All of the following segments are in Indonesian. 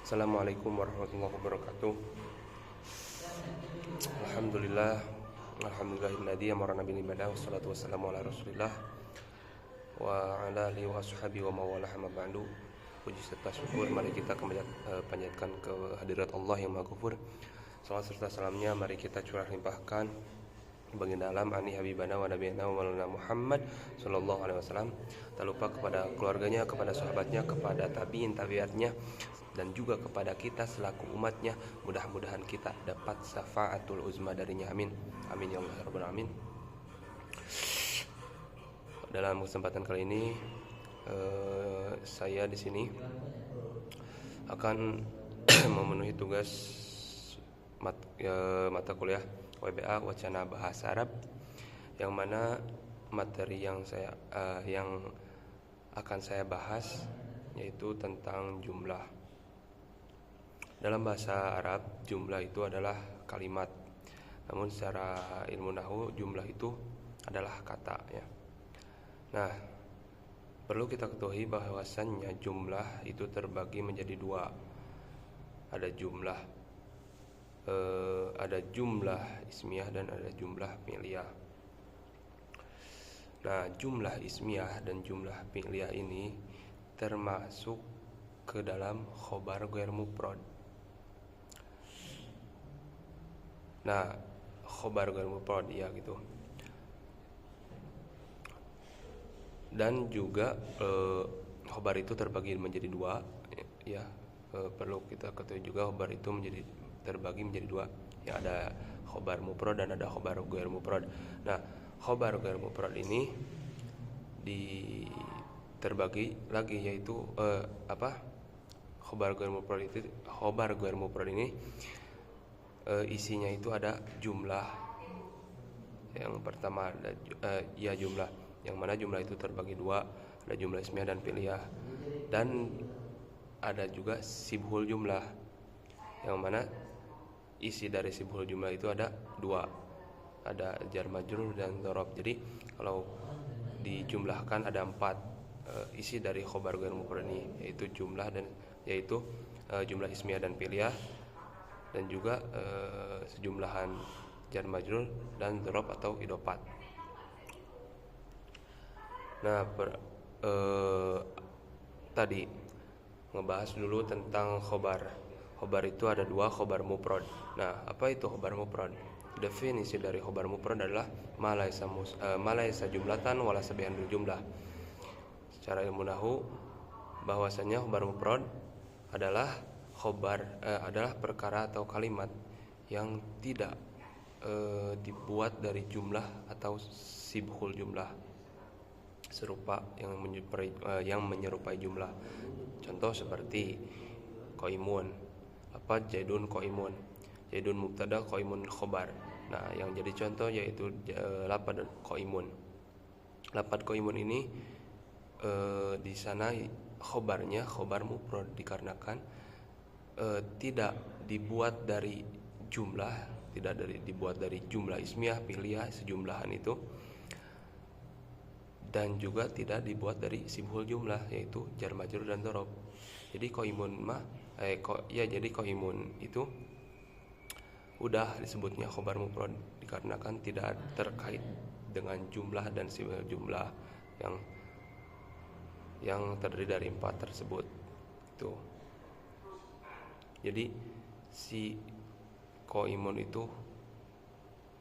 Assalamualaikum warahmatullahi wabarakatuh. Alhamdulillah, alhamdulillahilladzi amarna bil ibadah wassalatu wassalamu ala Rasulillah wa ala alihi wa sahbihi wa mawalah amma ba'du. Puji serta syukur mari kita panjatkan ke hadirat Allah yang Maha Ghafur. Salawat serta salamnya mari kita curah limpahkan baginda alam ani habibana wa nabiyana wa maulana Muhammad sallallahu alaihi wasallam. Tak lupa kepada keluarganya, kepada sahabatnya, kepada tabi'in tabi'atnya, dan juga kepada kita selaku umatnya. Mudah-mudahan kita dapat syafaatul uzma darinya, amin amin ya Allah rabbal alamin. Dalam kesempatan kali ini saya di sini akan memenuhi tugas mata kuliah WBA Wacana Bahasa Arab, yang mana materi yang akan saya bahas yaitu tentang jumlah. Dalam bahasa Arab, jumlah itu adalah kalimat. Namun secara ilmu nahwu, jumlah itu adalah kata, ya. Nah, perlu kita ketahui bahwasannya jumlah itu terbagi menjadi dua. Ada jumlah ismiyah dan ada jumlah fi'liyah. Nah, jumlah ismiyah dan jumlah fi'liyah ini termasuk ke dalam khobar ghair mufrad. Nah, khobar ghair mufrad ya gitu. Dan juga khobar itu terbagi menjadi dua, ya. Perlu kita ketahui juga khobar itu terbagi menjadi dua. Ya, ada khobar mufrad dan ada khobar ghair mufrad. Nah, khobar ghair mufrad ini terbagi lagi, yaitu khobar ghair mufrad ini isinya itu ada jumlah. Yang pertama ada jumlah, yang mana jumlah itu terbagi dua, ada jumlah ismiyah dan fi'liyah. Dan ada juga sibhul jumlah, yang mana isi dari sibhul jumlah itu ada dua, ada jar majrur dan dzaraf. Jadi kalau dijumlahkan ada empat isi dari khobar ghair mufrad ini, yaitu jumlah jumlah ismiyah dan fi'liyah, dan juga sejumlahan jar majrur dan dzaraf atau idofat. Nah, tadi ngebahas dulu tentang khobar. Khobar itu ada dua, khobar mufrad. Nah, apa itu khobar mufrad? Definisi dari khobar mufrad adalah malaisa jumlatan wala sabihan bil jumlah. Secara ilmu nahwu, bahwasanya khobar mufrad adalah adalah perkara atau kalimat yang tidak dibuat dari jumlah atau sibhul jumlah serupa yang menyerupai jumlah. Contoh seperti qaimun. Apa jaidun qaimun? Jaidun mubtada, qaimun khobar. Nah, yang jadi contoh yaitu lafaz qaimun. Lafaz qaimun ini di sana khobarnya khobar mufrad dikarenakan tidak dibuat dari jumlah, dibuat dari jumlah ismiyah, fi'liyah, sejumlahan itu, dan juga tidak dibuat dari sibhul jumlah, yaitu jar majrur dan dzaraf. Jadi qaimun itu udah disebutnya khobar mufrad dikarenakan tidak terkait dengan jumlah dan sibhul jumlah yang terdiri dari empat tersebut. Itu. Jadi si qaimun itu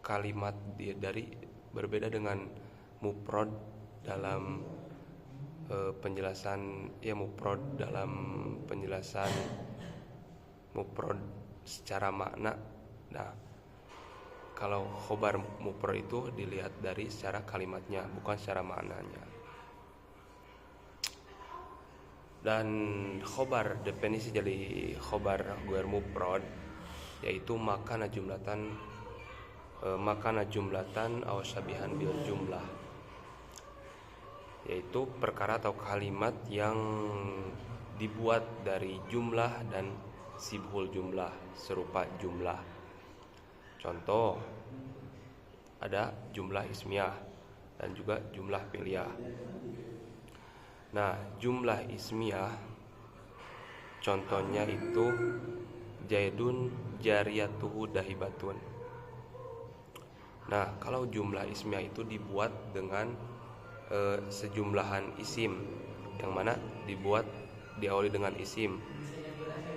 kalimat berbeda dengan mufrad dalam penjelasan mufrad secara makna. Nah, kalau khobar mufrad itu dilihat dari secara kalimatnya, bukan secara maknanya. Dan definisi dari khobar ghair mufrad yaitu makana jumlatan aw syabihan bil jumlah, yaitu perkara atau kalimat yang dibuat dari jumlah dan sibhul jumlah serupa jumlah. Contoh, ada jumlah ismiyah dan juga jumlah fi'liyah. Nah, jumlah ismiyah Contohnya itu Zaidun jariyatuhu dahibatun. Nah, kalau jumlah ismiyah itu dibuat dengan sejumlahan isim, yang mana diawali dengan isim.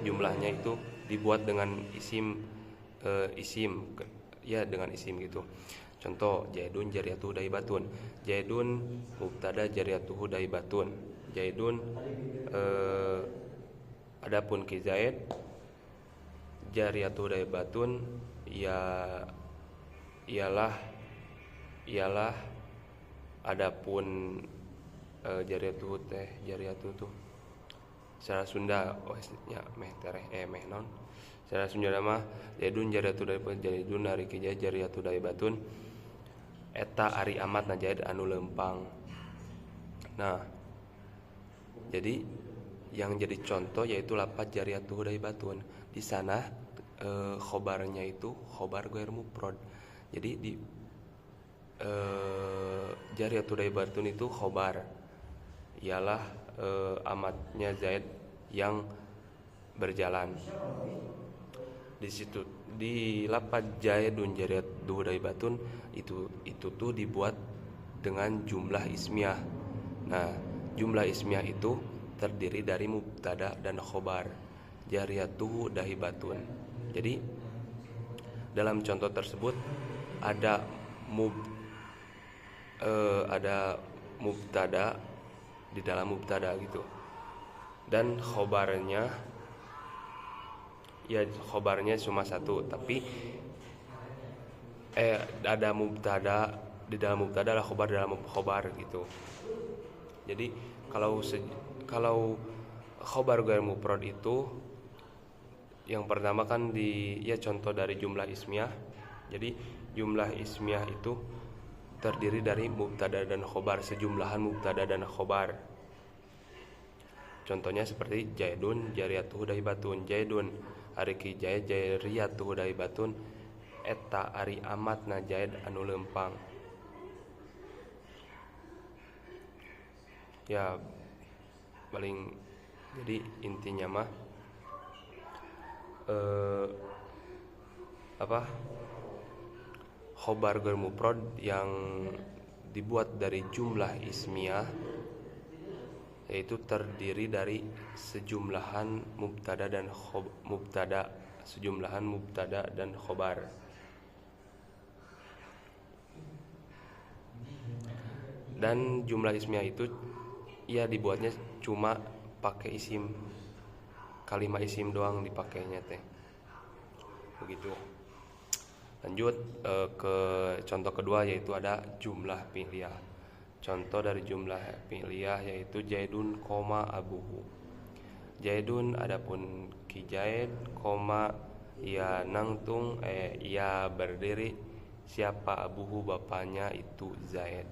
Jumlahnya itu dibuat dengan isim, ya dengan isim gitu. Contoh, Zaidun jariyatuhu dahibatun. Zaidun mubtada jariyatuhu dahibatun. Zaidun adapun ki Zaid jariyatuhu dahibatun ialah adapun jariyatuhu tuh secara Sunda nya meh tereh meh non. Secara Sunda mah Zaidun jariyatuhu dahibatun, Zaidun ari ki Zaid jariyatuhu dahibatun eta ari amat na Zaid anu lempang. Nah, jadi yang jadi contoh yaitu lafaz jariyatuhu dahibatun. Di sana khobarnya itu khobar ghair mufrad. Jadi di jariyatuhu dahibatun itu khobar, ialah amatnya Zaid yang berjalan. Di situ di lafaz Zaidun jariyatuhu dahibatun itu tuh dibuat dengan jumlah ismiyah. Nah, jumlah ismiyah itu terdiri dari mubtada dan khobar. Jariyatuhu dahibatun. Jadi dalam contoh tersebut ada mubtada di dalam mubtada gitu. Dan khobarnya cuma satu, tapi ada mubtada di dalam mubtada, ada khobar dalam khobar gitu. Jadi kalau khobar ghair mufrad itu yang pertama kan contoh dari jumlah ismiyah. Jadi jumlah ismiyah itu terdiri dari mubtada dan khobar, sejumlahan mubtada dan khobar. Contohnya seperti Zaidun jariyatuhu dahibatun. Zaidun ari ki Zaid jariyatuhu dahibatun eta ari amatna Zaid anu lempang. Ya paling jadi intinya mah khobar ghair mufrad yang dibuat dari jumlah ismiyah yaitu terdiri dari sejumlahan mubtada dan khobar. Dan jumlah ismiyah itu dibuatnya cuma pakai isim, kalimat isim doang dipakainya teh. Begitu. Lanjut ke contoh kedua, yaitu ada jumlah fi'liyah. Contoh dari jumlah fi'liyah yaitu Zaidun koma abuhu. Zaidun adapun ki Zaid koma ia nangtung ia berdiri, siapa abuhu bapaknya itu Zaid.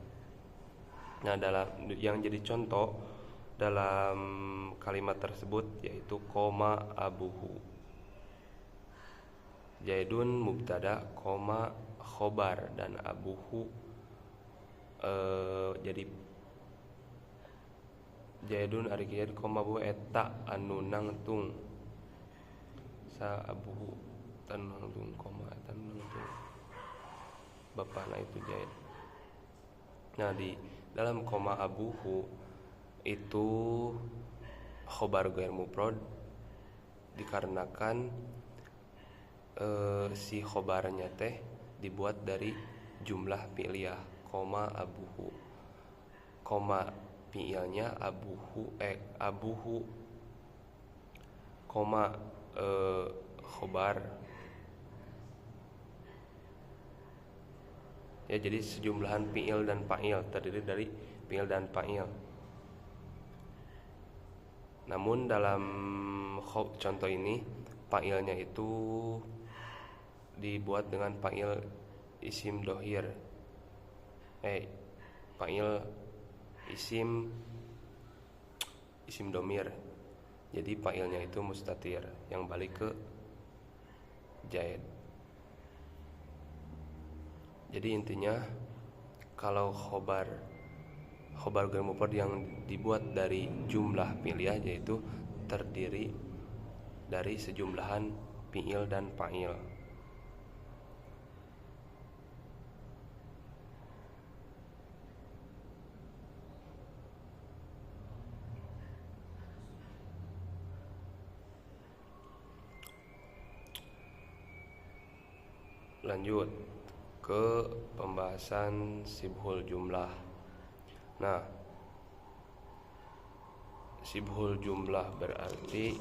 Nah, dalam yang jadi contoh dalam kalimat tersebut yaitu koma abuhu. Zaidun mubtada koma khobar dan abuhu jadi Zaidun ari kieu koma abuhu eta anu nangtung sa abuhu tan nangtung koma eta nangtung bapana itu Zaid. Nah, di dalam koma abuhu itu khobar ghair mufrad dikarenakan si khobarnya teh dibuat dari jumlah fi'liyah koma abuhu. Koma fi'ilnya abuhu koma khobar. Ya, jadi sejumlahan fi'il dan fa'il, terdiri dari fi'il dan fa'il. Namun dalam contoh ini fa'ilnya itu dibuat dengan fa'il isim dohir. Fa'il isim domir. Jadi fa'ilnya itu mustatir yang balik ke Zaid. Jadi intinya kalau khobar ghair mufrad yang dibuat dari jumlah fi'liyah yaitu terdiri dari sejumlahan fiil dan fa'il. Lanjut ke pembahasan sibhul jumlah. Nah, sibhul jumlah berarti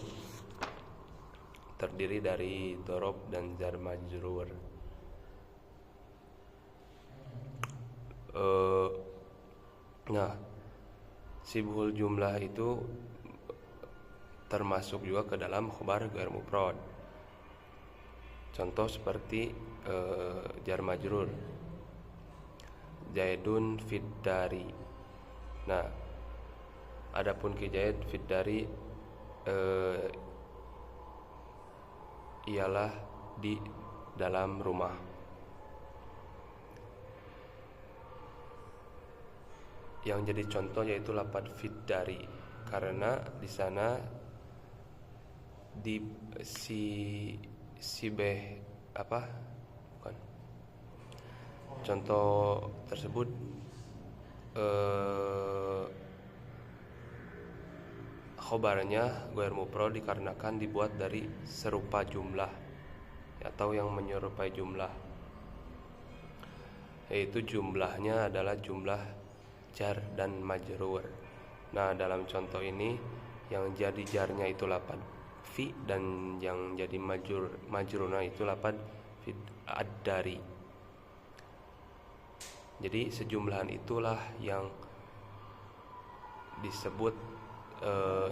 terdiri dari dhorob dan jar majrur. Nah, sibhul jumlah itu termasuk juga ke dalam khobar ghair mufrad. Contoh seperti jar majrur, Zaidun fid dari. Nah, adapun ki Zaid fid dari ialah di dalam rumah. Yang jadi contoh yaitu lafaz fid dari, karena di sana di si bukan contoh tersebut khobarnya ghair mufrad dikarenakan dibuat dari serupa jumlah atau yang menyerupai jumlah, yaitu jumlahnya adalah jumlah jar dan majrur. Nah, dalam contoh ini yang jadi jarnya itu lafaz fi dan yang jadi majrurna itu lafaz fi ad-dari. Jadi sejumlahan itulah yang disebut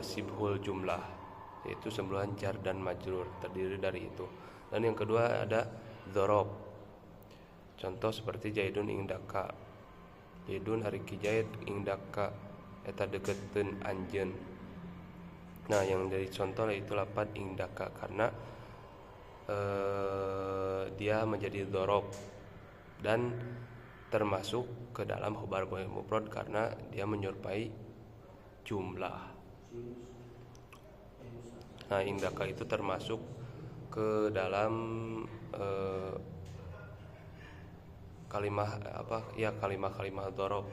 sibhul jumlah, yaitu sejumlahan jar dan majrur terdiri dari itu. Dan yang kedua ada dhorob. Contoh seperti Zaidun indaka, Zaidun ari ki Zaid indaka eta deketeun anjeun. Nah, yang dari contoh yaitu lafaz indaka karena dia menjadi dhorob dan termasuk ke dalam khobar ghair mufrad karena dia menyerupai jumlah. Nah, indaka itu termasuk ke dalam kalimah dhorob.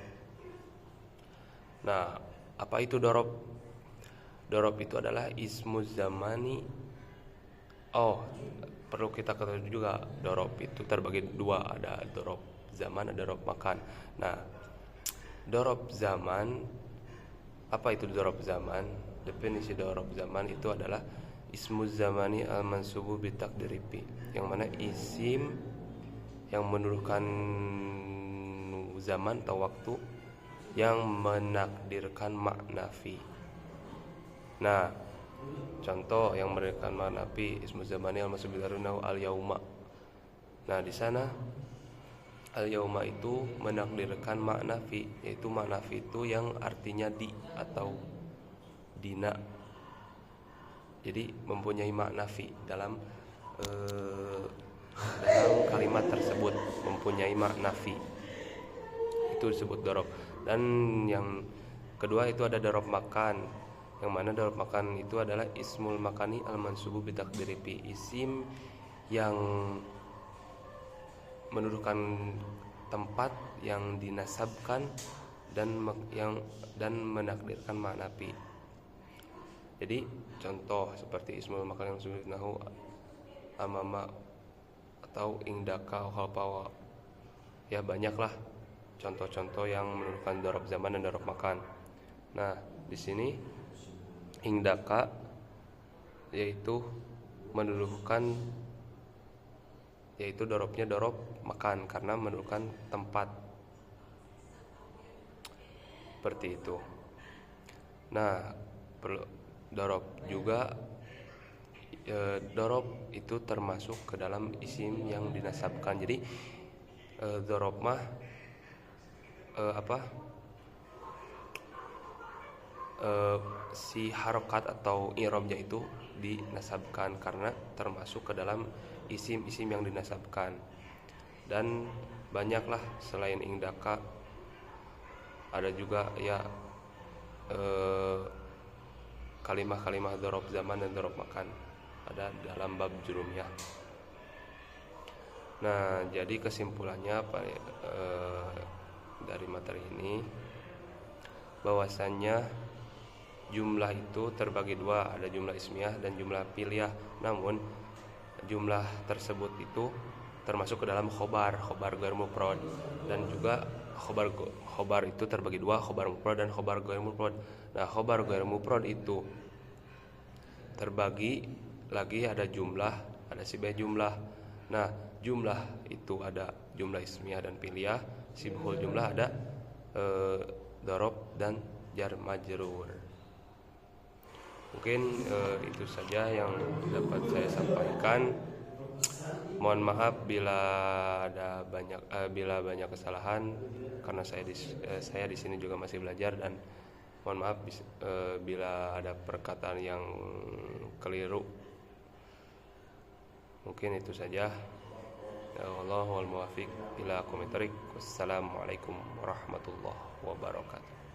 Nah, apa itu dhorob? Dhorob itu adalah ismuz zamani. Perlu kita ketahui juga dhorob itu terbagi dua, ada dhorob zaman, ada dhorob makan. Nah, dhorob zaman, apa itu dhorob zaman? Definisi dhorob zaman itu adalah ismuz zamani al-mansubu bi taqdiri fi, yang mana isim yang menuduhkan zaman atau waktu yang menakdirkan makna fi. Nah, contoh yang menakdirkan makna fi ismuz zamani al-mansubu bi al-yauma. Nah, di sana al-yauma itu menakdirkan makna fi, yaitu makna fi itu yang artinya di atau dina. Jadi mempunyai makna fi dalam kalimat tersebut, mempunyai makna fi. Itu disebut dhorob. Dan yang kedua itu ada dhorob makan. Yang mana dhorob makan itu adalah ismul makani al-mansubu bi taqdiri fi, isim yang menuduhkan tempat yang dinasabkan dan menakdirkan makna fi. Jadi contoh seperti ismul makan yang subnahu amama atau indaka khalfawa. Ya, banyaklah contoh-contoh yang menuduhkan dhorob zaman dan dhorob makan. Nah, di sini indaka yaitu menuduhkan, yaitu dhorobnya dhorob makan karena menuduhkan tempat, seperti itu. Nah, dhorob juga dhorob itu termasuk ke dalam isim yang dinasabkan. Jadi dhorob mah si harokat atau i'rabnya itu dinasabkan karena termasuk ke dalam isim-isim yang dinasabkan. Dan banyaklah selain indaka, ada juga ya kalimah-kalimah dhorob zaman dan dhorob makan. ada dalam bab jurumiyah. Nah, jadi kesimpulannya dari materi ini bahwasannya jumlah itu terbagi dua, ada jumlah ismiyah dan jumlah piliah. Namun jumlah tersebut itu termasuk ke dalam khobar ghair mufrad, dan juga khobar itu terbagi dua, khobar mufrad dan khobar ghair mufrad. Nah, khobar ghair mufrad itu terbagi lagi, ada jumlah, ada sibah jumlah. Nah, jumlah itu ada jumlah ismiyah dan piliah, sibhul jumlah ada dorob dan jar majrur. Mungkin itu saja yang dapat saya sampaikan. Mohon maaf bila banyak kesalahan, karena saya di sini juga masih belajar, dan mohon maaf bila ada perkataan yang keliru. Mungkin itu saja. Wallahul muwaffiq ila aqwamit thoriq. Wassalamualaikum warahmatullahi wabarakatuh.